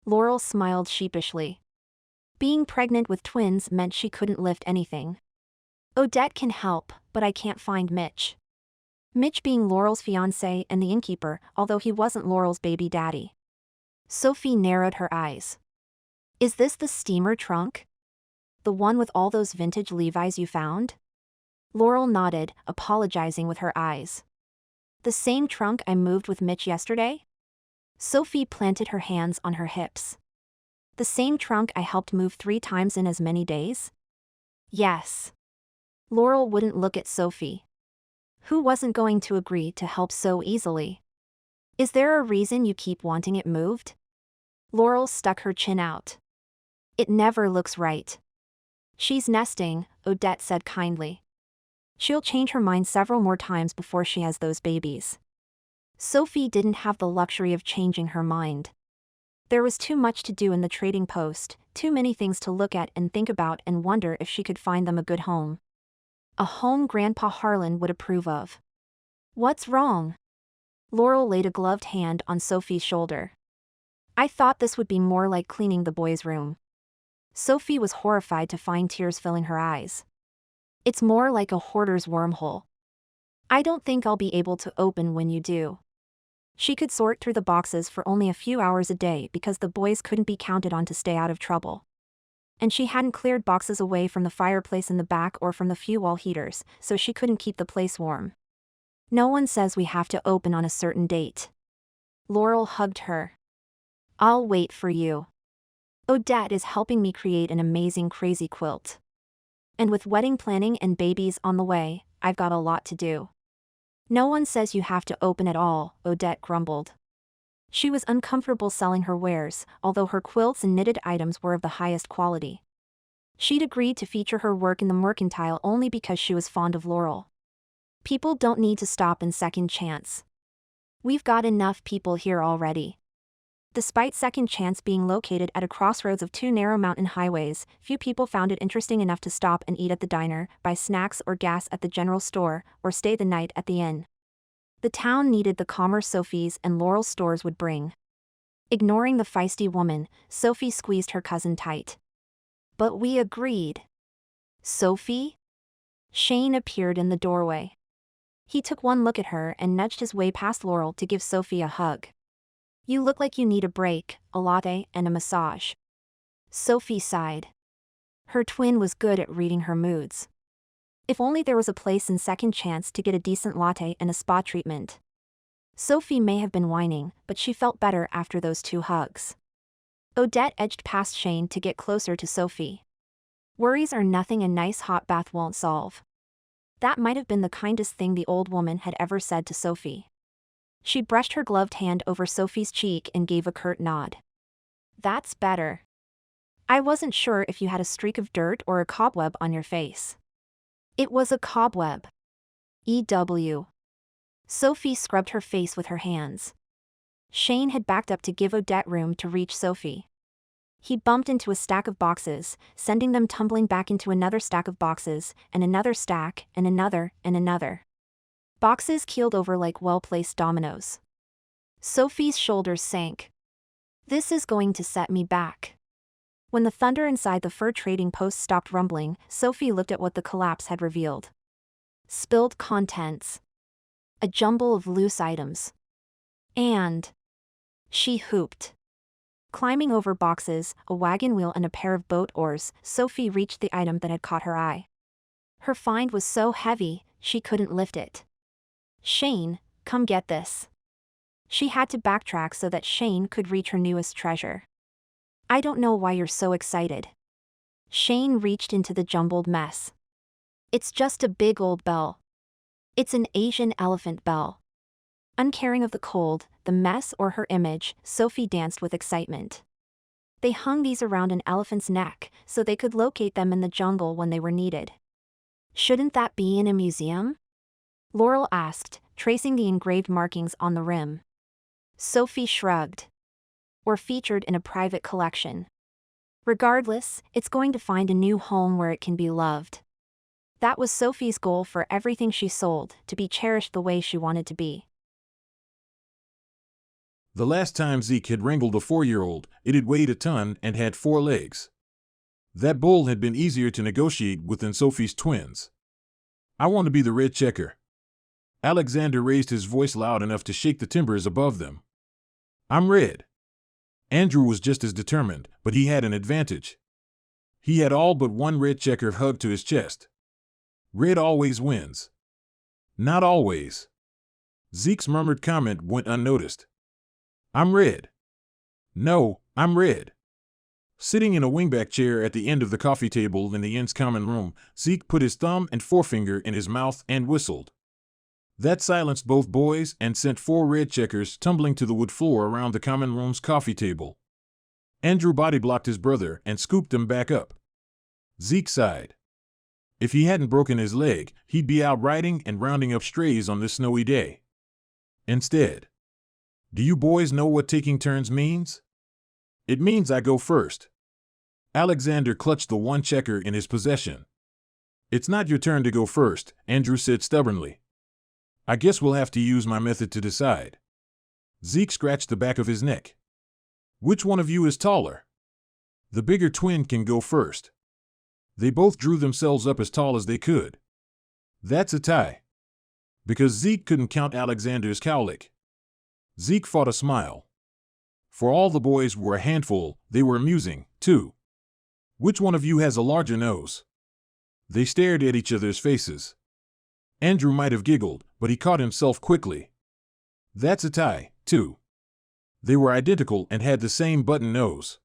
Laurel smiled sheepishly. Being pregnant with twins meant she couldn't lift anything. Odette can help, but I can't find Mitch. Mitch being Laurel's fiancé and the innkeeper, although he wasn't Laurel's baby daddy. Sophie narrowed her eyes. Is this the steamer trunk? The one with all those vintage Levi's you found? Laurel nodded, apologizing with her eyes. The same trunk I moved with Mitch yesterday? Sophie planted her hands on her hips. The same trunk I helped move 3 times in as many days? Yes. Laurel wouldn't look at Sophie. Who wasn't going to agree to help so easily? Is there a reason you keep wanting it moved? Laurel stuck her chin out. It never looks right. She's nesting, Odette said kindly. She'll change her mind several more times before she has those babies. Sophie didn't have the luxury of changing her mind. There was too much to do in the trading post, too many things to look at and think about and wonder if she could find them a good home. A home Grandpa Harlan would approve of. What's wrong? Laurel laid a gloved hand on Sophie's shoulder. I thought this would be more like cleaning the boys' room. Sophie was horrified to find tears filling her eyes. It's more like a hoarder's wormhole. I don't think I'll be able to open when you do. She could sort through the boxes for only a few hours a day because the boys couldn't be counted on to stay out of trouble. And she hadn't cleared boxes away from the fireplace in the back or from the few wall heaters, so she couldn't keep the place warm. No one says we have to open on a certain date. Laurel hugged her. I'll wait for you. Odette is helping me create an amazing crazy quilt. And with wedding planning and babies on the way, I've got a lot to do. No one says you have to open at all, Odette grumbled. She was uncomfortable selling her wares, although her quilts and knitted items were of the highest quality. She'd agreed to feature her work in the mercantile only because she was fond of Laurel. People don't need to stop in Second Chance. We've got enough people here already. Despite Second Chance being located at a crossroads of 2 narrow mountain highways, few people found it interesting enough to stop and eat at the diner, buy snacks or gas at the general store, or stay the night at the inn. The town needed the commerce Sophie's and Laurel's stores would bring. Ignoring the feisty woman, Sophie squeezed her cousin tight. But we agreed. Sophie? Shane appeared in the doorway. He took one look at her and nudged his way past Laurel to give Sophie a hug. You look like you need a break, a latte, and a massage. Sophie sighed. Her twin was good at reading her moods. If only there was a place in Second Chance to get a decent latte and a spa treatment. Sophie may have been whining, but she felt better after those 2 hugs. Odette edged past Shane to get closer to Sophie. Worries are nothing a nice hot bath won't solve. That might have been the kindest thing the old woman had ever said to Sophie. She brushed her gloved hand over Sophie's cheek and gave a curt nod. That's better. I wasn't sure if you had a streak of dirt or a cobweb on your face. It was a cobweb. EW. Sophie scrubbed her face with her hands. Shane had backed up to give Odette room to reach Sophie. He bumped into a stack of boxes, sending them tumbling back into another stack of boxes, and another stack, and another, and another. Boxes keeled over like well-placed dominoes. Sophie's shoulders sank. This is going to set me back. When the thunder inside the fur trading post stopped rumbling, Sophie looked at what the collapse had revealed. Spilled contents. A jumble of loose items. And she hooped. Climbing over boxes, a wagon wheel and a pair of boat oars, Sophie reached the item that had caught her eye. Her find was so heavy, she couldn't lift it. Shane, come get this. She had to backtrack so that Shane could reach her newest treasure. I don't know why you're so excited. Shane reached into the jumbled mess. It's just a big old bell. It's an Asian elephant bell. Uncaring of the cold, the mess or her image, Sophie danced with excitement. They hung these around an elephant's neck so they could locate them in the jungle when they were needed. Shouldn't that be in a museum? Laurel asked, tracing the engraved markings on the rim. Sophie shrugged. Or featured in a private collection. Regardless, it's going to find a new home where it can be loved. That was Sophie's goal for everything she sold, to be cherished the way she wanted to be. The last time Zeke had wrangled a 4-year-old, it had weighed a ton and had 4 legs. That bull had been easier to negotiate with than Sophie's twins. I want to be the red checker. Alexander raised his voice loud enough to shake the timbers above them. I'm red. Andrew was just as determined, but he had an advantage. He had all but one red checker hugged to his chest. Red always wins. Not always. Zeke's murmured comment went unnoticed. I'm red. No, I'm red. Sitting in a wingback chair at the end of the coffee table in the inn's common room, Zeke put his thumb and forefinger in his mouth and whistled. That silenced both boys and sent 4 red checkers tumbling to the wood floor around the common room's coffee table. Andrew body-blocked his brother and scooped them back up. Zeke sighed. If he hadn't broken his leg, he'd be out riding and rounding up strays on this snowy day. Instead, do you boys know what taking turns means? It means I go first. Alexander clutched the one checker in his possession. It's not your turn to go first, Andrew said stubbornly. I guess we'll have to use my method to decide. Zeke scratched the back of his neck. Which one of you is taller? The bigger twin can go first. They both drew themselves up as tall as they could. That's a tie. Because Zeke couldn't count Alexander's cowlick. Zeke fought a smile. For all the boys were a handful, they were amusing, too. Which one of you has a larger nose? They stared at each other's faces. Andrew might have giggled, but he caught himself quickly. That's a tie, too. They were identical and had the same button nose.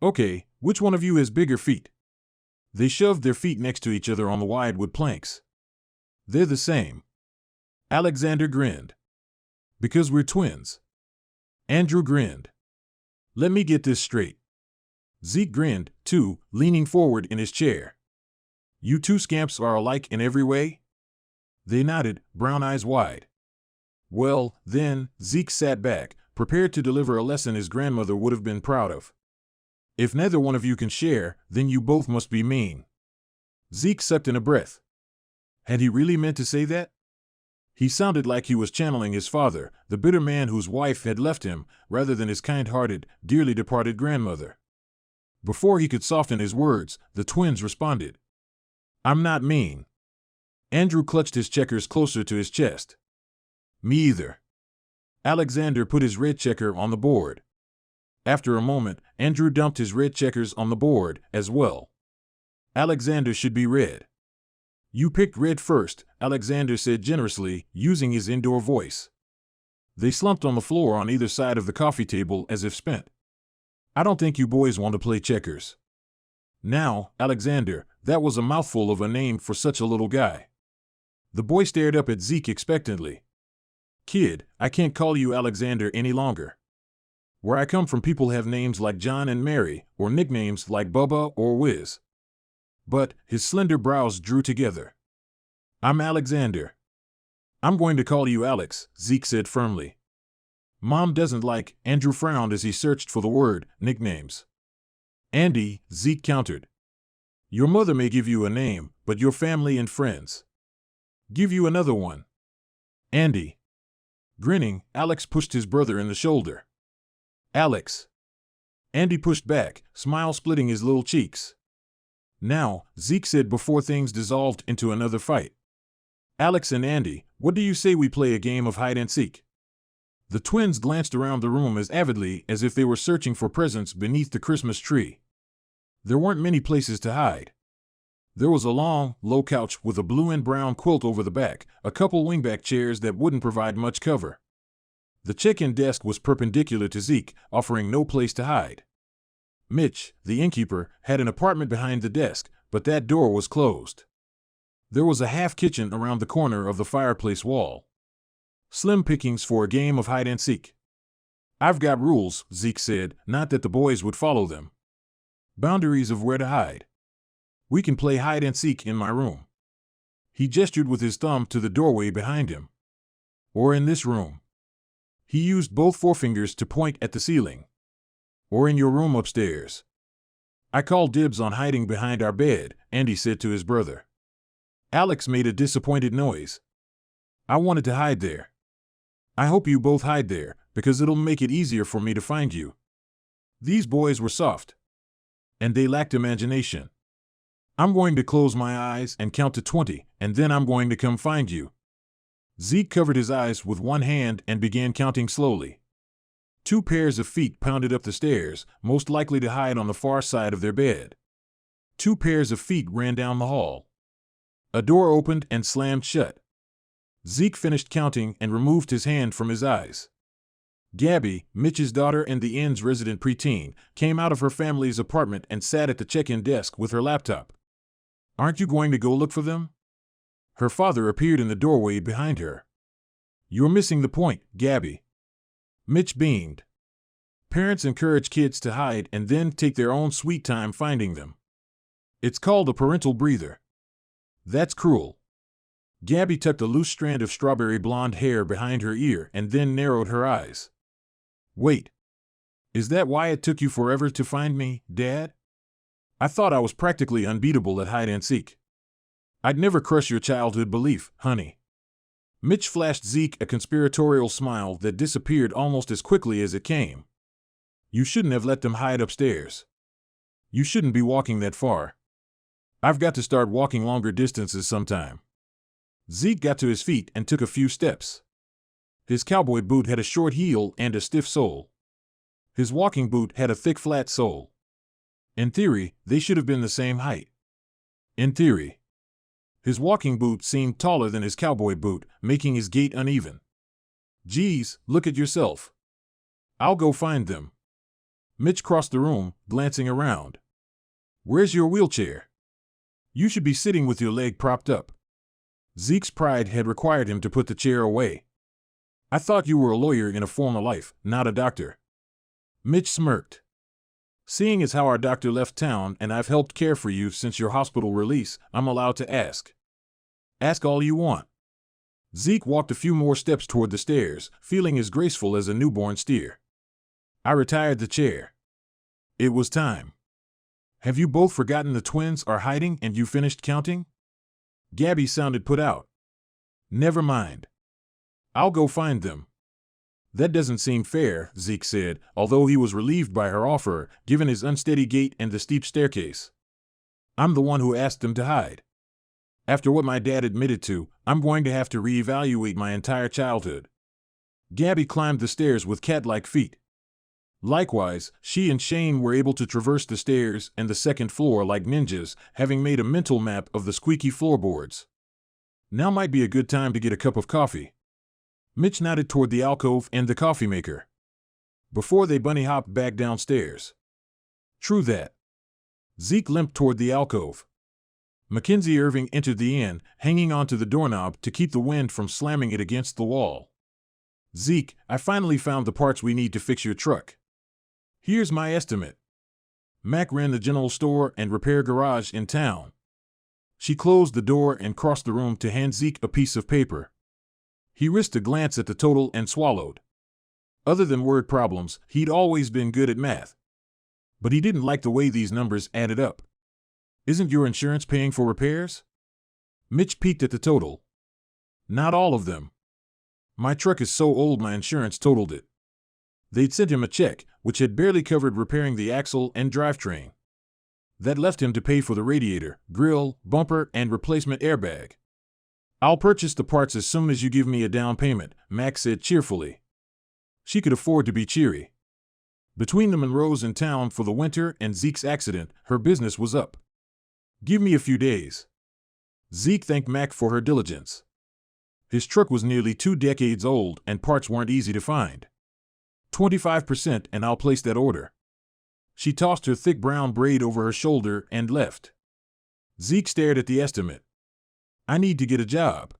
Okay, which one of you has bigger feet? They shoved their feet next to each other on the wide wood planks. They're the same. Alexander grinned. Because we're twins. Andrew grinned. Let me get this straight. Zeke grinned, too, leaning forward in his chair. You two scamps are alike in every way? They nodded, brown eyes wide. Well, then, Zeke sat back, prepared to deliver a lesson his grandmother would have been proud of. If neither one of you can share, then you both must be mean. Zeke sucked in a breath. Had he really meant to say that? He sounded like he was channeling his father, the bitter man whose wife had left him, rather than his kind-hearted, dearly departed grandmother. Before he could soften his words, the twins responded. I'm not mean. Andrew clutched his checkers closer to his chest. Me either. Alexander put his red checker on the board. After a moment, Andrew dumped his red checkers on the board, as well. Alexander should be red. You picked red first, Alexander said generously, using his indoor voice. They slumped on the floor on either side of the coffee table as if spent. I don't think you boys want to play checkers. Now, Alexander, that was a mouthful of a name for such a little guy. The boy stared up at Zeke expectantly. Kid, I can't call you Alexander any longer. Where I come from, people have names like John and Mary, or nicknames like Bubba or Whiz. But his slender brows drew together. I'm Alexander. I'm going to call you Alex, Zeke said firmly. Mom doesn't like, Andrew frowned as he searched for the word, nicknames. Andy, Zeke countered. Your mother may give you a name, but your family and friends give you another one. Andy. Grinning, Alex pushed his brother in the shoulder. Alex. Andy pushed back, smile splitting his little cheeks. Now, Zeke said before things dissolved into another fight. Alex and Andy, what do you say we play a game of hide-and-seek? The twins glanced around the room as avidly as if they were searching for presents beneath the Christmas tree. There weren't many places to hide. There was a long, low couch with a blue and brown quilt over the back, a couple wingback chairs that wouldn't provide much cover. The check-in desk was perpendicular to Zeke, offering no place to hide. Mitch, the innkeeper, had an apartment behind the desk, but that door was closed. There was a half-kitchen around the corner of the fireplace wall. Slim pickings for a game of hide-and-seek. I've got rules, Zeke said, not that the boys would follow them. Boundaries of where to hide. We can play hide-and-seek in my room. He gestured with his thumb to the doorway behind him. Or in this room. He used both forefingers to point at the ceiling. Or in your room upstairs. I call dibs on hiding behind our bed, Andy said to his brother. Alex made a disappointed noise. I wanted to hide there. I hope you both hide there, because it'll make it easier for me to find you. These boys were soft. and they lacked imagination. I'm going to close my eyes and count to 20, and then I'm going to come find you. Zeke covered his eyes with one hand and began counting slowly. 2 pairs of feet pounded up the stairs, most likely to hide on the far side of their bed. 2 pairs of feet ran down the hall. A door opened and slammed shut. Zeke finished counting and removed his hand from his eyes. Gabby, Mitch's daughter and the inn's resident preteen, came out of her family's apartment and sat at the check-in desk with her laptop. Aren't you going to go look for them? Her father appeared in the doorway behind her. You're missing the point, Gabby. Mitch beamed. Parents encourage kids to hide and then take their own sweet time finding them. It's called a parental breather. That's cruel. Gabby tucked a loose strand of strawberry blonde hair behind her ear and then narrowed her eyes. Wait. Is that why it took you forever to find me, Dad? I thought I was practically unbeatable at hide and seek. I'd never crush your childhood belief, honey. Mitch flashed Zeke a conspiratorial smile that disappeared almost as quickly as it came. You shouldn't have let them hide upstairs. You shouldn't be walking that far. I've got to start walking longer distances sometime. Zeke got to his feet and took a few steps. His cowboy boot had a short heel and a stiff sole. His walking boot had a thick flat sole. In theory, they should have been the same height. In theory. His walking boot seemed taller than his cowboy boot, making his gait uneven. Geez, look at yourself. I'll go find them. Mitch crossed the room, glancing around. Where's your wheelchair? You should be sitting with your leg propped up. Zeke's pride had required him to put the chair away. I thought you were a lawyer in a former life, not a doctor. Mitch smirked. Seeing as how our doctor left town and I've helped care for you since your hospital release, I'm allowed to ask. Ask all you want. Zeke walked a few more steps toward the stairs, feeling as graceful as a newborn steer. I retired the chair. It was time. Have you both forgotten the twins are hiding and you finished counting? Gabby sounded put out. Never mind. I'll go find them. That doesn't seem fair, Zeke said, although he was relieved by her offer, given his unsteady gait and the steep staircase. I'm the one who asked them to hide. After what my dad admitted to, I'm going to have to reevaluate my entire childhood. Gabby climbed the stairs with cat-like feet. Likewise, she and Shane were able to traverse the stairs and the second floor like ninjas, having made a mental map of the squeaky floorboards. Now might be a good time to get a cup of coffee. Mitch nodded toward the alcove and the coffee maker. Before they bunny-hopped back downstairs. True that. Zeke limped toward the alcove. Mackenzie Irving entered the inn, hanging onto the doorknob to keep the wind from slamming it against the wall. Zeke, I finally found the parts we need to fix your truck. Here's my estimate. Mac ran the general store and repair garage in town. She closed the door and crossed the room to hand Zeke a piece of paper. He risked a glance at the total and swallowed. Other than word problems, he'd always been good at math. But he didn't like the way these numbers added up. Isn't your insurance paying for repairs? Mitch peeked at the total. Not all of them. My truck is so old my insurance totaled it. They'd sent him a check, which had barely covered repairing the axle and drivetrain. That left him to pay for the radiator, grill, bumper, and replacement airbag. I'll purchase the parts as soon as you give me a down payment, Max said cheerfully. She could afford to be cheery. Between the Monroes in town for the winter and Zeke's accident, her business was up. Give me a few days. Zeke thanked Mac for her diligence. His truck was nearly 2 decades old and parts weren't easy to find. 25% and I'll place that order. She tossed her thick brown braid over her shoulder and left. Zeke stared at the estimate. I need to get a job.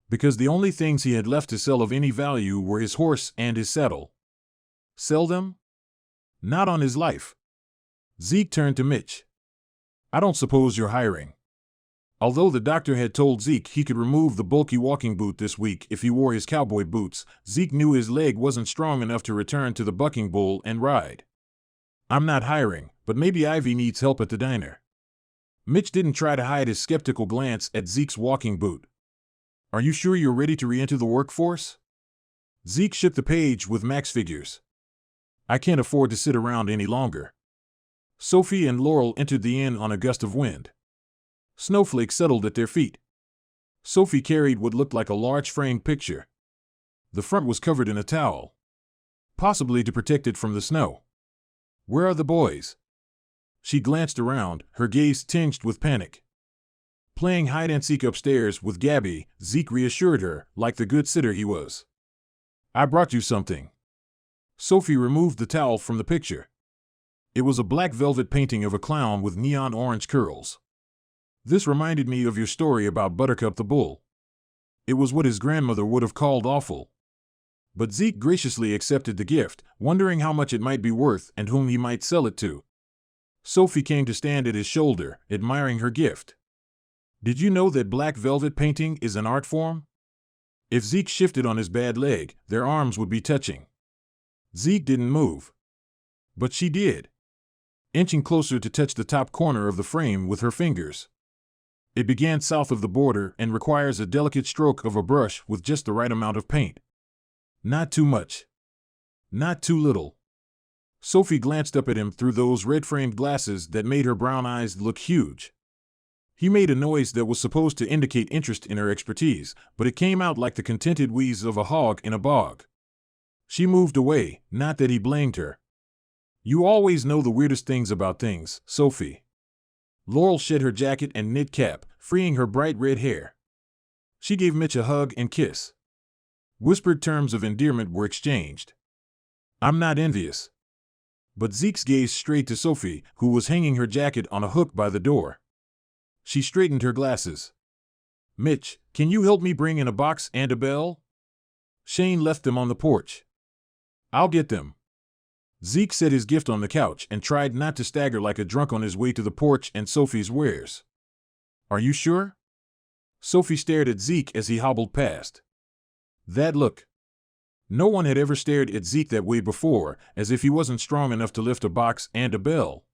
Because the only things he had left to sell of any value were his horse and his saddle. Sell them? Not on his life. Zeke turned to Mitch. I don't suppose you're hiring. Although the doctor had told Zeke he could remove the bulky walking boot this week if he wore his cowboy boots, Zeke knew his leg wasn't strong enough to return to the bucking bull and ride. I'm not hiring, but maybe Ivy needs help at the diner. Mitch didn't try to hide his skeptical glance at Zeke's walking boot. Are you sure you're ready to re-enter the workforce? Zeke shook the page with Mac's figures. I can't afford to sit around any longer. Sophie and Laurel entered the inn on a gust of wind. Snowflakes settled at their feet. Sophie carried what looked like a large framed picture. The front was covered in a towel, possibly to protect it from the snow. "Where are the boys?" She glanced around, her gaze tinged with panic. "Playing hide-and-seek upstairs with Gabby," Zeke reassured her, like the good sitter he was. "I brought you something." Sophie removed the towel from the picture. It was a black velvet painting of a clown with neon orange curls. "This reminded me of your story about Buttercup the bull." It was what his grandmother would have called awful. But Zeke graciously accepted the gift, wondering how much it might be worth and whom he might sell it to. Sophie came to stand at his shoulder, admiring her gift. "Did you know that black velvet painting is an art form?" If Zeke shifted on his bad leg, their arms would be touching. Zeke didn't move. But she did, inching closer to touch the top corner of the frame with her fingers. It began south of the border and requires a delicate stroke of a brush with just the right amount of paint. Not too much. Not too little. Sophie glanced up at him through those red-framed glasses that made her brown eyes look huge. He made a noise that was supposed to indicate interest in her expertise, but it came out like the contented wheeze of a hog in a bog. She moved away, not that he blamed her. "You always know the weirdest things about things, Sophie." Laurel shed her jacket and knit cap, freeing her bright red hair. She gave Mitch a hug and kiss. Whispered terms of endearment were exchanged. "I'm not envious." But Zeke's gazed straight to Sophie, who was hanging her jacket on a hook by the door. She straightened her glasses. "Mitch, can you help me bring in a box and a bell?" Shane left them on the porch. "I'll get them." Zeke set his gift on the couch and tried not to stagger like a drunk on his way to the porch and Sophie's wares. "Are you sure?" Sophie stared at Zeke as he hobbled past. That look. No one had ever stared at Zeke that way before, as if he wasn't strong enough to lift a box and a bell.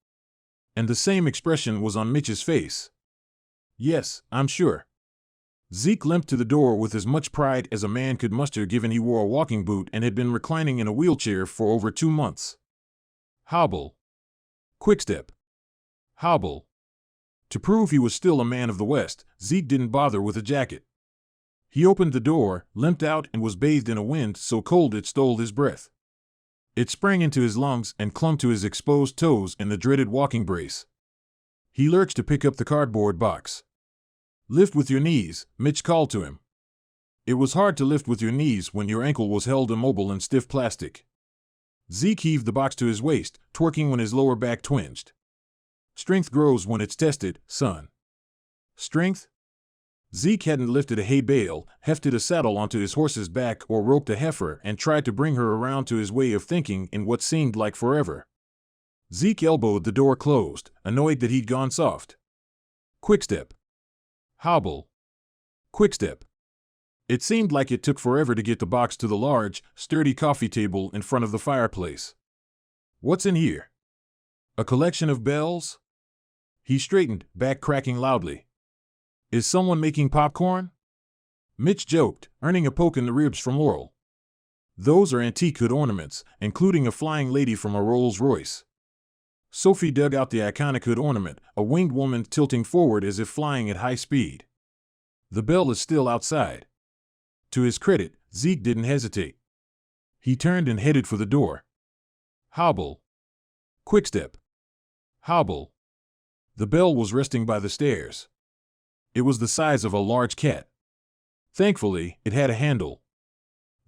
And the same expression was on Mitch's face. "Yes, I'm sure." Zeke limped to the door with as much pride as a man could muster given he wore a walking boot and had been reclining in a wheelchair for over 2 months. Hobble. Quickstep. Hobble. To prove he was still a man of the West, Zeke didn't bother with a jacket. He opened the door, limped out, and was bathed in a wind so cold it stole his breath. It sprang into his lungs and clung to his exposed toes in the dreaded walking brace. He lurched to pick up the cardboard box. "Lift with your knees," Mitch called to him. It was hard to lift with your knees when your ankle was held immobile in stiff plastic. Zeke heaved the box to his waist, twerking when his lower back twinged. "Strength grows when it's tested, son." Strength? Zeke hadn't lifted a hay bale, hefted a saddle onto his horse's back, or roped a heifer and tried to bring her around to his way of thinking in what seemed like forever. Zeke elbowed the door closed, annoyed that he'd gone soft. Quickstep. Hobble. Quickstep. It seemed like it took forever to get the box to the large, sturdy coffee table in front of the fireplace. "What's in here?" "A collection of bells?" He straightened, back cracking loudly. "Is someone making popcorn?" Mitch joked, earning a poke in the ribs from Laurel. "Those are antique hood ornaments, including a flying lady from a Rolls Royce." Sophie dug out the iconic hood ornament, a winged woman tilting forward as if flying at high speed. "The bell is still outside." To his credit, Zeke didn't hesitate. He turned and headed for the door. Hobble. Quickstep. Hobble. The bell was resting by the stairs. It was the size of a large cat. Thankfully, it had a handle.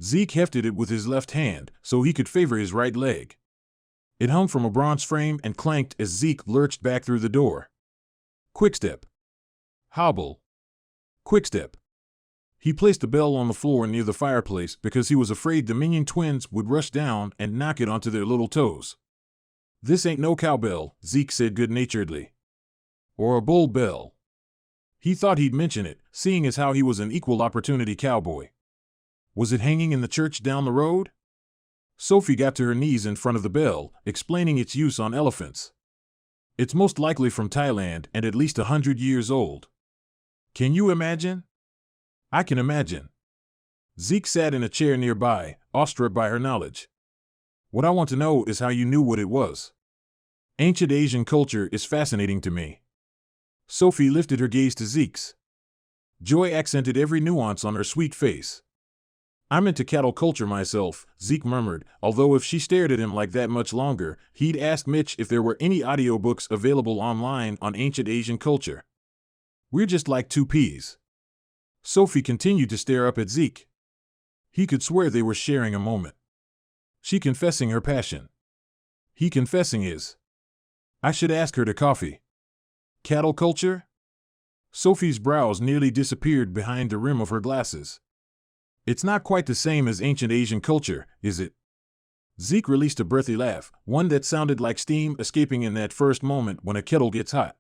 Zeke hefted it with his left hand so he could favor his right leg. It hung from a bronze frame and clanked as Zeke lurched back through the door. Quickstep. Hobble. Quickstep. He placed the bell on the floor near the fireplace because he was afraid the minion twins would rush down and knock it onto their little toes. "This ain't no cowbell," Zeke said good-naturedly. "Or a bull bell." He thought he'd mention it, seeing as how he was an equal opportunity cowboy. Was it hanging in the church down the road? Sophie got to her knees in front of the bell, explaining its use on elephants. "It's most likely from Thailand and at least 100 years old." "Can you imagine?" "I can imagine." Zeke sat in a chair nearby, awestruck by her knowledge. "What I want to know is how you knew what it was." Ancient Asian culture is fascinating to me. Sophie lifted her gaze to Zeke's. Joy accented every nuance on her sweet face. I'm into cattle culture myself, Zeke murmured, although if she stared at him like that much longer, he'd ask Mitch if there were any audiobooks available online on ancient Asian culture. We're just like two peas. Sophie continued to stare up at Zeke. He could swear they were sharing a moment. She confessing her passion. He confessing his. I should ask her to coffee. Cattle culture? Sophie's brows nearly disappeared behind the rim of her glasses. It's not quite the same as ancient Asian culture, is it? Zeke released a breathy laugh, one that sounded like steam escaping in that first moment when a kettle gets hot.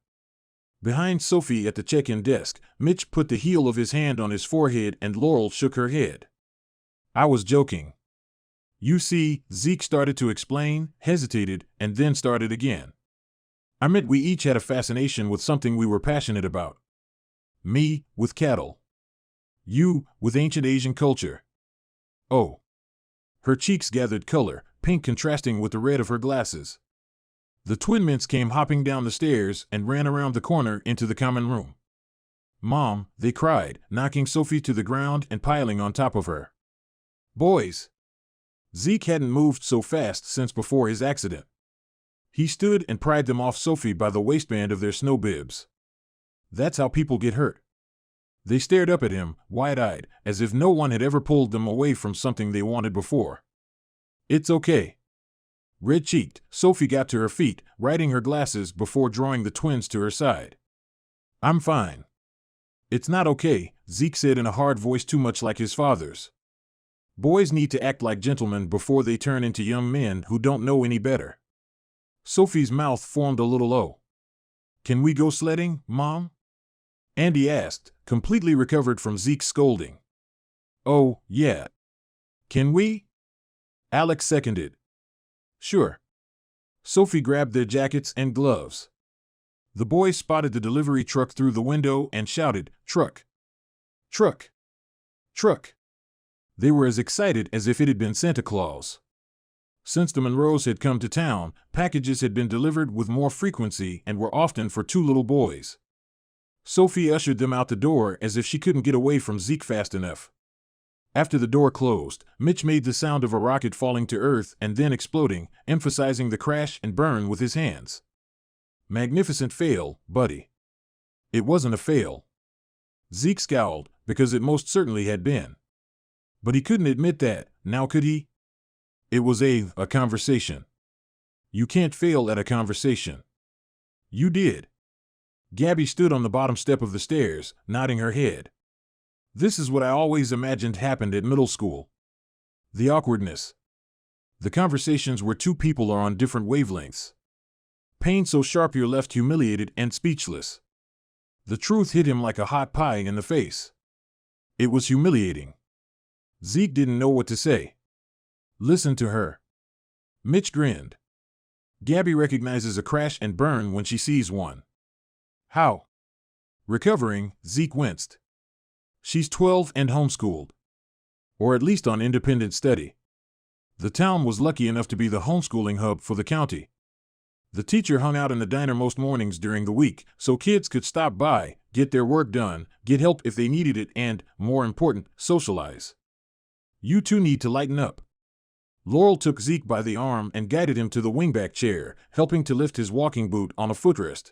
Behind Sophie at the check-in desk, Mitch put the heel of his hand on his forehead and Laurel shook her head. I was joking. You see, Zeke started to explain, hesitated, and then started again. I meant we each had a fascination with something we were passionate about. Me, with cattle. You, with ancient Asian culture. Oh. Her cheeks gathered color, pink contrasting with the red of her glasses. The twin mints came hopping down the stairs and ran around the corner into the common room. Mom, they cried, knocking Sophie to the ground and piling on top of her. Boys. Zeke hadn't moved so fast since before his accident. He stood and pried them off Sophie by the waistband of their snow bibs. That's how people get hurt. They stared up at him, wide-eyed, as if no one had ever pulled them away from something they wanted before. It's okay. Red-cheeked, Sophie got to her feet, righting her glasses before drawing the twins to her side. I'm fine. It's not okay, Zeke said in a hard voice too much like his father's. Boys need to act like gentlemen before they turn into young men who don't know any better. Sophie's mouth formed a little O. Can we go sledding, Mom? Andy asked, completely recovered from Zeke's scolding. Oh, yeah. Can we? Alex seconded. Sure. Sophie grabbed their jackets and gloves. The boys spotted the delivery truck through the window and shouted, Truck! Truck! Truck! They were as excited as if it had been Santa Claus. Since the Monroes had come to town, packages had been delivered with more frequency and were often for two little boys. Sophie ushered them out the door as if she couldn't get away from Zeke fast enough. After the door closed, Mitch made the sound of a rocket falling to earth and then exploding, emphasizing the crash and burn with his hands. Magnificent fail, buddy. It wasn't a fail. Zeke scowled, because it most certainly had been. But he couldn't admit that, now could he? It was a conversation. You can't fail at a conversation. You did. Gabby stood on the bottom step of the stairs, nodding her head. This is what I always imagined happened at middle school. The awkwardness. The conversations where two people are on different wavelengths. Pain so sharp you're left humiliated and speechless. The truth hit him like a hot pie in the face. It was humiliating. Zeke didn't know what to say. Listen to her. Mitch grinned. Gabby recognizes a crash and burn when she sees one. How? Recovering, Zeke winced. She's 12 and homeschooled. Or at least on independent study. The town was lucky enough to be the homeschooling hub for the county. The teacher hung out in the diner most mornings during the week, so kids could stop by, get their work done, get help if they needed it, and, more important, socialize. You two need to lighten up. Laurel took Zeke by the arm and guided him to the wingback chair, helping to lift his walking boot on a footrest.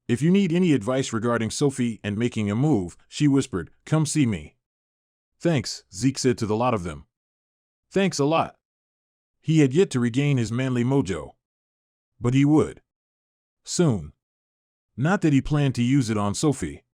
If you need any advice regarding Sophie and making a move, she whispered, come see me. Thanks, Zeke said to the lot of them. Thanks a lot. He had yet to regain his manly mojo. But he would. Soon. Not that he planned to use it on Sophie.